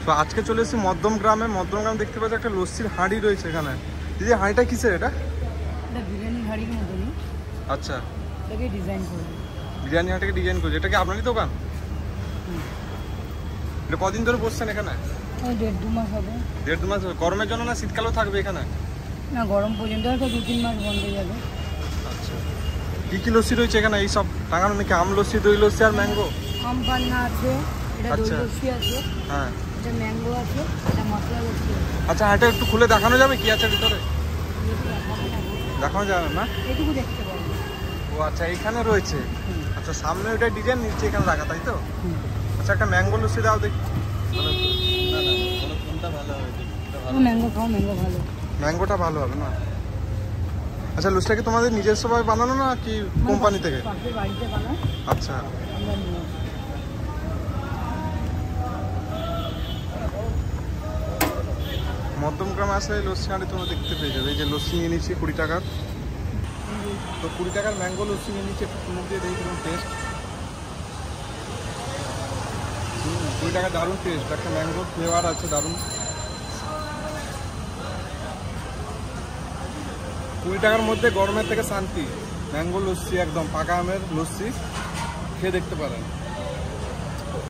তো আজকে চলে এসেছি মধ্যম গ্রামে। মধ্যম গ্রাম দেখতে পাচ্ছি একটা লস্যির হাঁড়ি রয়েছে এখানে। দিদি হাঁড়িটা কিসের এটা? বিরিয়ানি হাঁড়ির মতনই। আচ্ছা, এটাকে ডিজাইন করে বিরিয়ানি হাঁড়িটাকে ডিজাইন করছে। এটা কি আপনারই দোকান? এটা কদিন ধরে বসছেন এখানে? 1.5-2 মাস হবে। 1.5 মাস? গরমের জন্য না শীতকালেও থাকবে এখানে? না, গরম পর্যন্ত হয়তো 2-3 মাস বন্ধ হয়ে যাবে। আচ্ছা, কি কি লস্যি রয়েছে এখানে? এই সব টাঙানো নাকি? আম লস্যি, দই লস্যি আর ম্যাঙ্গো? আম পান্না আছে, এটা দই আচ্ছা। লস্যি আছে, হ্যাঁ, এটা ম্যাঙ্গো আছে, এটা মশলা লস্যি আছে। আচ্ছা এটা একটু খুলে দেখানো যাবে কি আছে ভিতরে? দেখানো যাবে না? এটুকু দেখতে পাবো। ও আচ্ছা, এইখানে রয়েছে। আচ্ছা, সামনে ওটা ডিজাইন, নিচে এখানে রাখা, তাই তো? আচ্ছা, একটা ম্যাঙ্গো লস্যি দাও দেখি। কোনটা ভালো হবে? ম্যাঙ্গো খাও, ম্যাঙ্গো ভালো। ম্যাঙ্গোটা ভালো হবে না? আচ্ছা, লস্যিটা কি তোমাদের নিজস্বভাবে বানানো না কি কোম্পানি থেকে? পাশের বাড়িতে বানায়। আচ্ছা, আমরা নিয়ে আসি। মধ্যম গ্রামে আসলে লস্যি হাঁড়ি তোমরা দেখতে পেয়ে যাবে। এই যে লস্যি নিয়ে নিচ্ছি 20 টাকার। তো 20 টাকার ম্যাঙ্গো লস্যি নিয়ে নিচ্ছি, একটু চুমুক দিয়ে দেখি কেমন টেস্ট। 20 টাকা, দারুণ টেস্ট, একটা ম্যাঙ্গো ফ্লেভার আছে, দারুণ। 20 টাকার মধ্যে গরমের থেকে শান্তি। ম্যাঙ্গো লস্যি, একদম পাকা আমের লস্যি, খেয়ে দেখতে পারেন।